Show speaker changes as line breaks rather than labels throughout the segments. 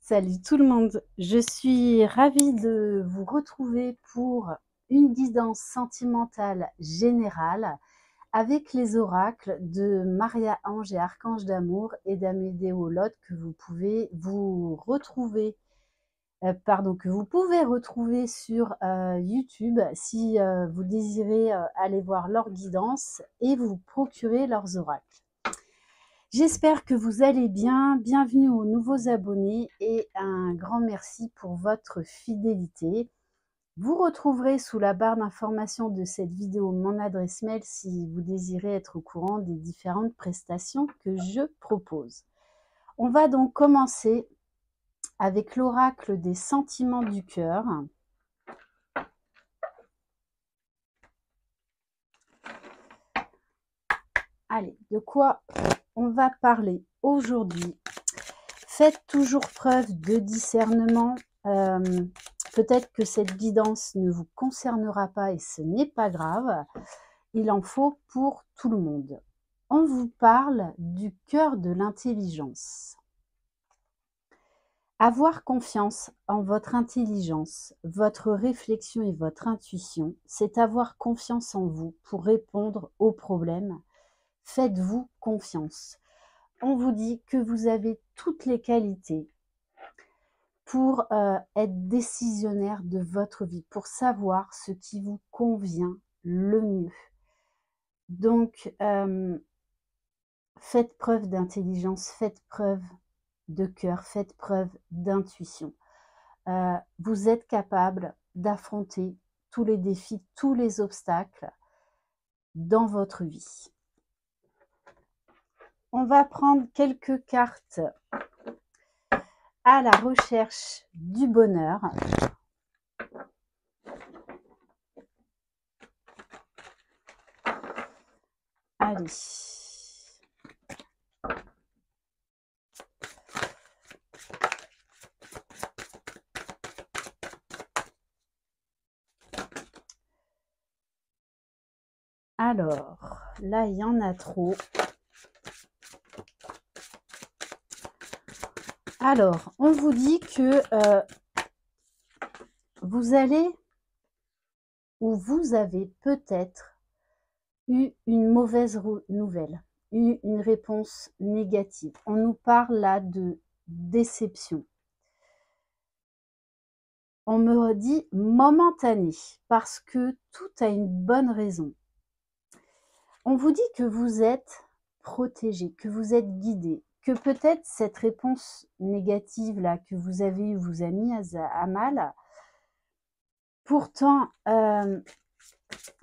Salut tout le monde, je suis ravie de vous retrouver pour une guidance sentimentale générale avec les oracles de Maria-Ange et Archange d'amour et d'Amédéo Lot que vous pouvez retrouver sur YouTube si vous désirez aller voir leur guidance et vous procurer leurs oracles. J'espère que vous allez bien. Bienvenue aux nouveaux abonnés et un grand merci pour votre fidélité. Vous retrouverez sous la barre d'information de cette vidéo mon adresse mail si vous désirez être au courant des différentes prestations que je propose. On va donc commencer avec l'oracle des sentiments du cœur. Allez, de quoi on va parler aujourd'hui? Faites toujours preuve de discernement. Peut-être que cette guidance ne vous concernera pas et ce n'est pas grave. Il en faut pour tout le monde. On vous parle du cœur de l'intelligence. Avoir confiance en votre intelligence, votre réflexion et votre intuition, c'est avoir confiance en vous pour répondre aux problèmes. Faites-vous confiance. On vous dit que vous avez toutes les qualités pour être décisionnaire de votre vie, pour savoir ce qui vous convient le mieux. Donc, faites preuve d'intelligence, faites preuve de cœur, faites preuve d'intuition. Vous êtes capable d'affronter tous les défis, tous les obstacles dans votre vie. On va prendre quelques cartes à la recherche du bonheur. Allez. Alors, là, il y en a trop. Alors, on vous dit que vous allez ou vous avez peut-être eu une mauvaise nouvelle, eu une réponse négative. On nous parle là de déception. On me dit momentanée parce que tout a une bonne raison. On vous dit que vous êtes protégé, que vous êtes guidé, que peut-être cette réponse négative là que vous avez eue vous a mis à mal. Pourtant,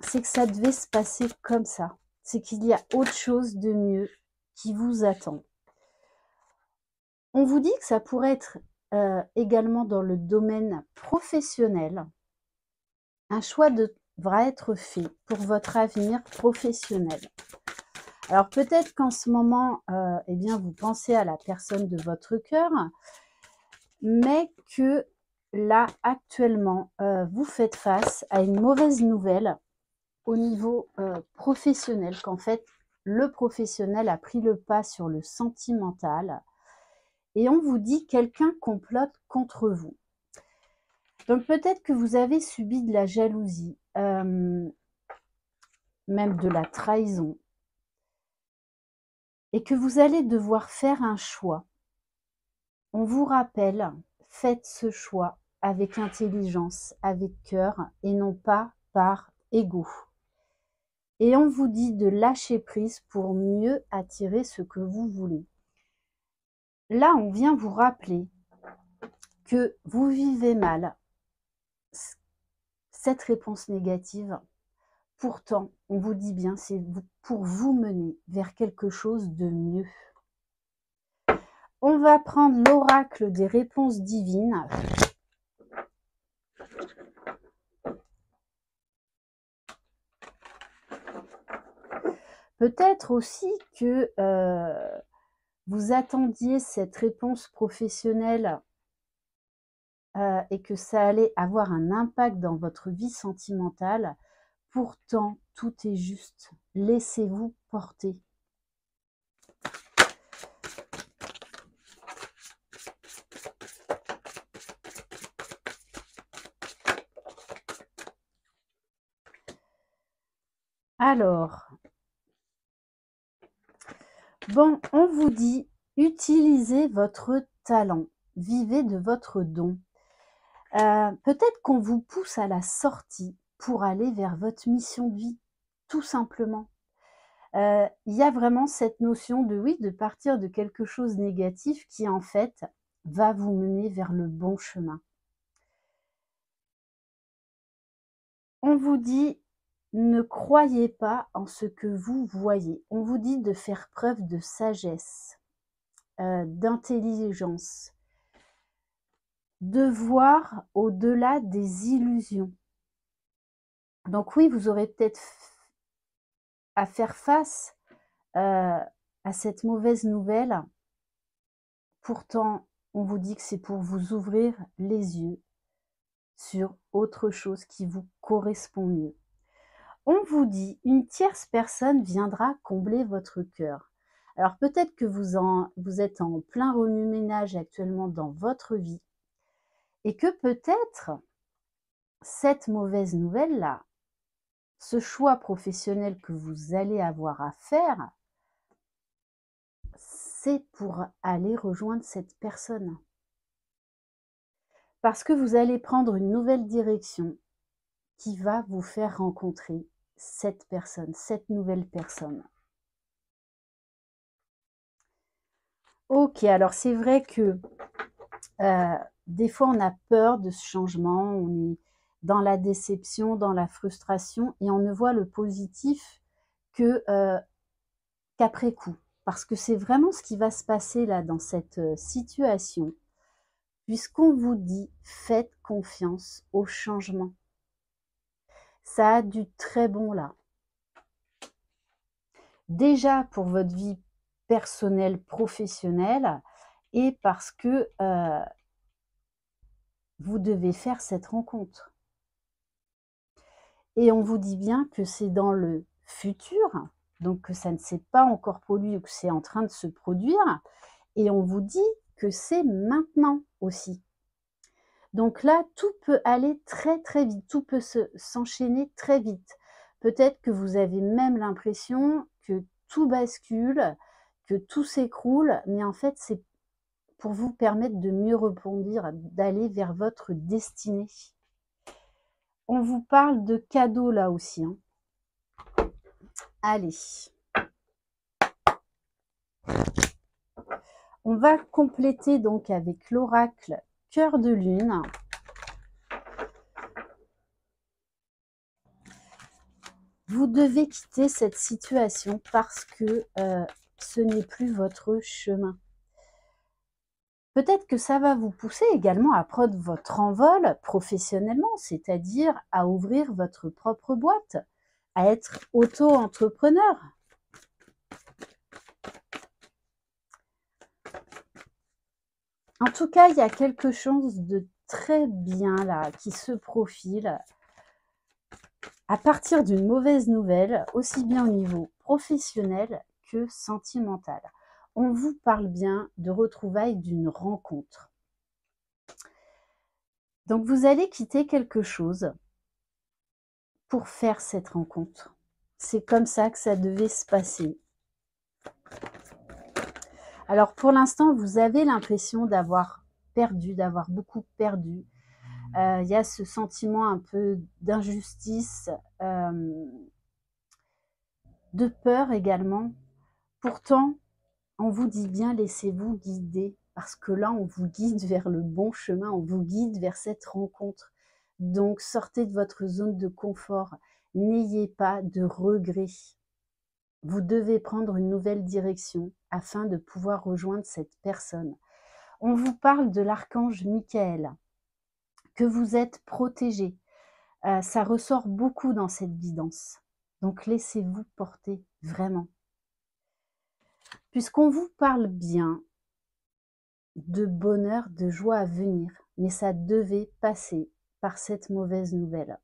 c'est que ça devait se passer comme ça. C'est qu'il y a autre chose de mieux qui vous attend. On vous dit que ça pourrait être également dans le domaine professionnel. Un choix devra être fait pour votre avenir professionnel. Alors peut-être qu'en ce moment, eh bien, vous pensez à la personne de votre cœur, mais que là, actuellement, vous faites face à une mauvaise nouvelle au niveau professionnel, qu'en fait, le professionnel a pris le pas sur le sentimental et on vous dit quelqu'un complote contre vous. Donc peut-être que vous avez subi de la jalousie, même de la trahison, et que vous allez devoir faire un choix. On vous rappelle, faites ce choix avec intelligence, avec cœur et non pas par ego. Et on vous dit de lâcher prise pour mieux attirer ce que vous voulez. Là, on vient vous rappeler que vous vivez mal cette réponse négative. Pourtant, on vous dit bien, c'est pour vous mener vers quelque chose de mieux. On va prendre l'oracle des réponses divines. Peut-être aussi que vous attendiez cette réponse professionnelle et que ça allait avoir un impact dans votre vie sentimentale. Pourtant, tout est juste. Laissez-vous porter. Alors, bon, on vous dit, utilisez votre talent, vivez de votre don. Peut-être qu'on vous pousse à la sortie pour aller vers votre mission de vie, tout simplement. Il y a vraiment cette notion de oui, de partir de quelque chose de négatif qui en fait va vous mener vers le bon chemin. On vous dit, ne croyez pas en ce que vous voyez. On vous dit de faire preuve de sagesse, d'intelligence, de voir au-delà des illusions. Donc oui, vous aurez peut-être à faire face à cette mauvaise nouvelle. Pourtant, on vous dit que c'est pour vous ouvrir les yeux sur autre chose qui vous correspond mieux. On vous dit, une tierce personne viendra combler votre cœur. Alors peut-être que vous êtes en plein remue-ménage actuellement dans votre vie et que peut-être cette mauvaise nouvelle-là, ce choix professionnel que vous allez avoir à faire, c'est pour aller rejoindre cette personne. Parce que vous allez prendre une nouvelle direction qui va vous faire rencontrer cette personne, cette nouvelle personne. Ok, alors c'est vrai que des fois on a peur de ce changement, on est dans la déception, dans la frustration et on ne voit le positif qu'après coup. Parce que c'est vraiment ce qui va se passer là dans cette situation, puisqu'on vous dit faites confiance au changement. Ça a du très bon là. Déjà pour votre vie personnelle, professionnelle, et parce que vous devez faire cette rencontre. Et on vous dit bien que c'est dans le futur, donc que ça ne s'est pas encore produit ou que c'est en train de se produire, et on vous dit que c'est maintenant aussi. Donc là, tout peut aller très très vite, tout peut s'enchaîner très vite. Peut-être que vous avez même l'impression que tout bascule, que tout s'écroule, mais en fait, c'est pour vous permettre de mieux rebondir, d'aller vers votre destinée. On vous parle de cadeaux là aussi. Hein. Allez. On va compléter donc avec l'oracle Cœur de Lune. Vous devez quitter cette situation parce que ce n'est plus votre chemin. Peut-être que ça va vous pousser également à prendre votre envol professionnellement, c'est-à-dire à ouvrir votre propre boîte, à être auto-entrepreneur. En tout cas, il y a quelque chose de très bien là qui se profile à partir d'une mauvaise nouvelle, aussi bien au niveau professionnel que sentimental. On vous parle bien de retrouvailles d'une rencontre. Donc vous allez quitter quelque chose pour faire cette rencontre. C'est comme ça que ça devait se passer. Alors pour l'instant, vous avez l'impression d'avoir perdu, d'avoir beaucoup perdu. Il y a ce sentiment un peu d'injustice, de peur également. Pourtant, on vous dit bien, laissez-vous guider, parce que là, on vous guide vers le bon chemin, on vous guide vers cette rencontre. Donc, sortez de votre zone de confort, n'ayez pas de regrets. Vous devez prendre une nouvelle direction afin de pouvoir rejoindre cette personne. On vous parle de l'archange Michael, que vous êtes protégé. Ça ressort beaucoup dans cette guidance. Donc, laissez-vous porter vraiment. Puisqu'on vous parle bien de bonheur, de joie à venir, mais ça devait passer par cette mauvaise nouvelle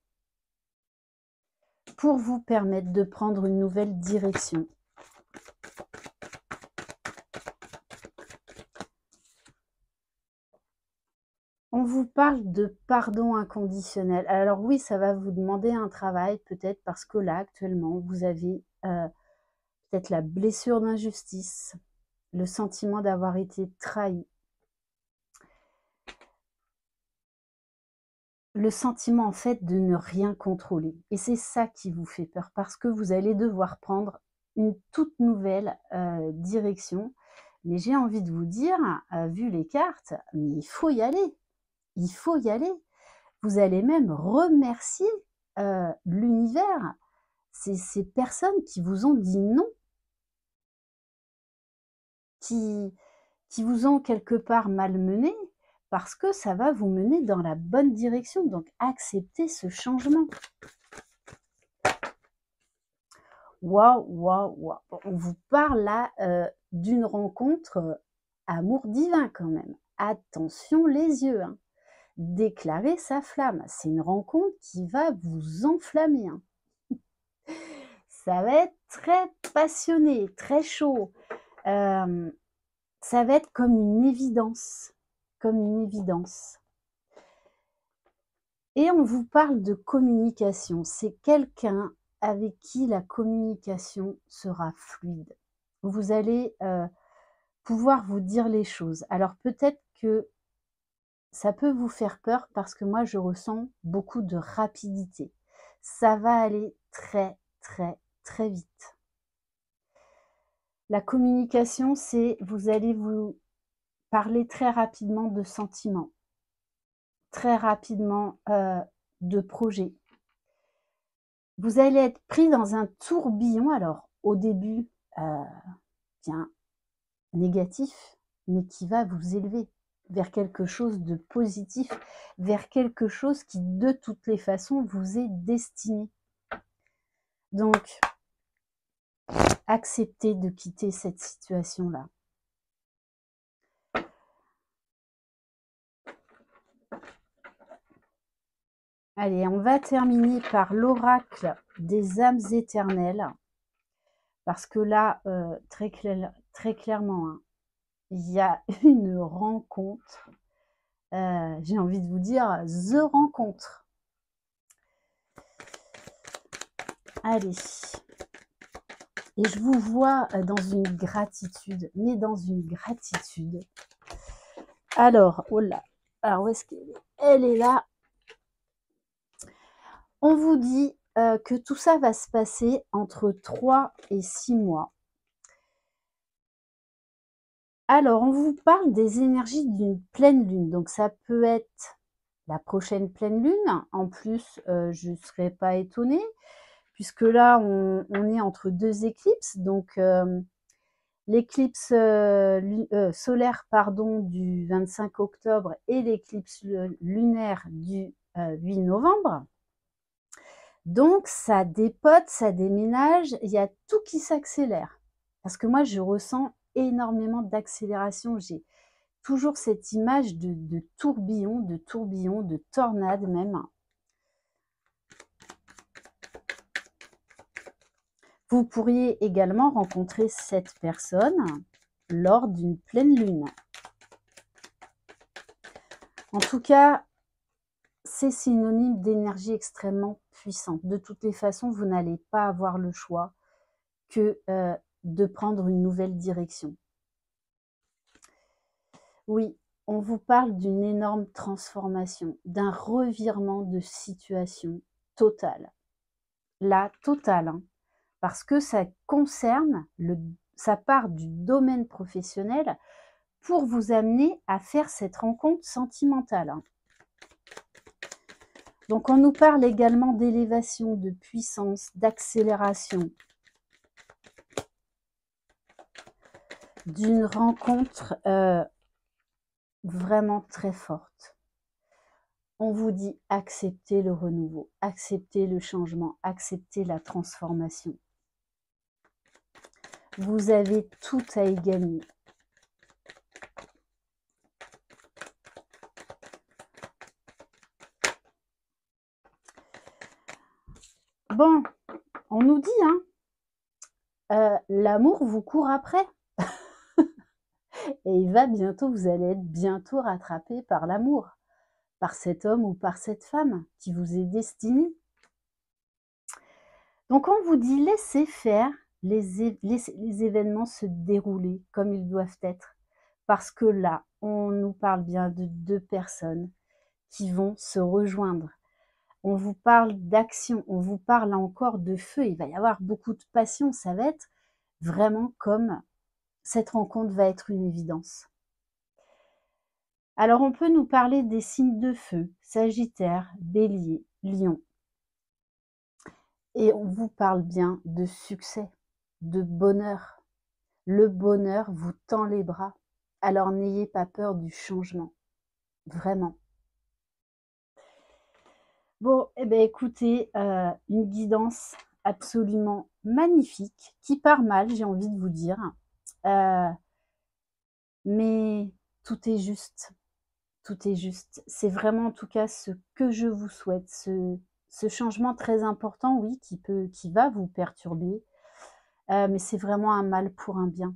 pour vous permettre de prendre une nouvelle direction. On On vous parle de pardon inconditionnel. Alors oui, ça va vous demander un travail, peut-être parce que là, actuellement, vous avez peut-être la blessure d'injustice, le sentiment d'avoir été trahi, le sentiment en fait de ne rien contrôler. Et c'est ça qui vous fait peur, parce que vous allez devoir prendre une toute nouvelle direction. Mais j'ai envie de vous dire, vu les cartes, mais il faut y aller. Il faut y aller. Vous allez même remercier l'univers, ces personnes qui vous ont dit non, qui vous ont quelque part malmené, parce que ça va vous mener dans la bonne direction. Donc acceptez ce changement. Waouh, waouh, waouh. On vous parle là d'une rencontre amour divin quand même. Attention les yeux, hein. Déclarer sa flamme. C'est une rencontre qui va vous enflammer, hein. Ça va être très passionné, très chaud. Ça va être comme une évidence. Comme une évidence. Et on vous parle de communication. C'est quelqu'un avec qui la communication sera fluide. Vous allez pouvoir vous dire les choses. Alors peut-être que ça peut vous faire peur parce que moi je ressens beaucoup de rapidité. Ça va aller très très très vite. La communication, c'est vous allez vous parler très rapidement de sentiments, très rapidement de projets. Vous allez être pris dans un tourbillon, alors au début, bien négatif, mais qui va vous élever vers quelque chose de positif, vers quelque chose qui de toutes les façons vous est destiné. Donc, acceptez de quitter cette situation-là. Allez, on va terminer par l'oracle des âmes éternelles. Parce que là, très clairement, hein, il y a une rencontre. J'ai envie de vous dire, the rencontre. Allez. Et je vous vois dans une gratitude, mais dans une gratitude. Alors, oh là, alors où est-ce qu'elle est? Elle est là. On vous dit que tout ça va se passer entre 3 et 6 mois. Alors, on vous parle des énergies d'une pleine lune. Donc, ça peut être la prochaine pleine lune. En plus, je ne serais pas étonnée, puisque là, on est entre deux éclipses. Donc, l'éclipse solaire du 25 octobre et l'éclipse lunaire du 8 novembre. Donc, ça dépote, ça déménage, il y a tout qui s'accélère. Parce que moi, je ressens énormément d'accélération. J'ai toujours cette image de tourbillon, de tornade même. Vous pourriez également rencontrer cette personne lors d'une pleine lune. En tout cas, c'est synonyme d'énergie extrêmement puissante. De toutes les façons, vous n'allez pas avoir le choix que de prendre une nouvelle direction. Oui, on vous parle d'une énorme transformation, d'un revirement de situation totale. La totale, hein, parce que ça concerne, ça part du domaine professionnel pour vous amener à faire cette rencontre sentimentale, hein. Donc, on nous parle également d'élévation, de puissance, d'accélération, d'une rencontre vraiment très forte. On vous dit acceptez le renouveau, acceptez le changement, acceptez la transformation. Vous avez tout à y gagner. Bon, on nous dit, hein, l'amour vous court après. Et il va bientôt, vous allez être bientôt rattrapé par l'amour. par cet homme ou par cette femme qui vous est destiné. Donc on vous dit laissez faire laissez les événements se dérouler comme ils doivent être. Parce que là, on nous parle bien de 2 personnes qui vont se rejoindre. On vous parle d'action, on vous parle là encore de feu, il va y avoir beaucoup de passion, ça va être vraiment comme cette rencontre va être une évidence. Alors on peut nous parler des signes de feu, Sagittaire, Bélier, Lion. Et on vous parle bien de succès, de bonheur. Le bonheur vous tend les bras. Alors n'ayez pas peur du changement, vraiment. Bon, eh bien écoutez, une guidance absolument magnifique, qui part mal, j'ai envie de vous dire. Mais tout est juste, tout est juste. C'est vraiment en tout cas ce que je vous souhaite, ce changement très important, oui, qui va vous perturber, mais c'est vraiment un mal pour un bien.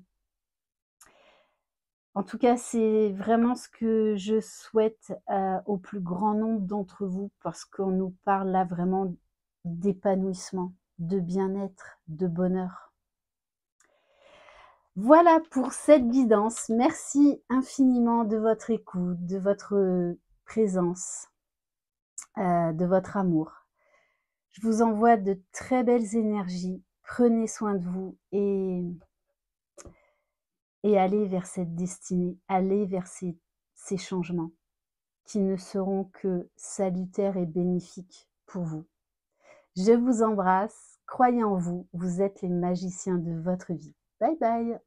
En tout cas, c'est vraiment ce que je souhaite, au plus grand nombre d'entre vous, parce qu'on nous parle là vraiment d'épanouissement, de bien-être, de bonheur. Voilà pour cette guidance. Merci infiniment de votre écoute, de votre présence, de votre amour. Je vous envoie de très belles énergies. Prenez soin de vous et allez vers cette destinée, allez vers ces changements qui ne seront que salutaires et bénéfiques pour vous. Je vous embrasse, croyez en vous, vous êtes les magiciens de votre vie. Bye bye.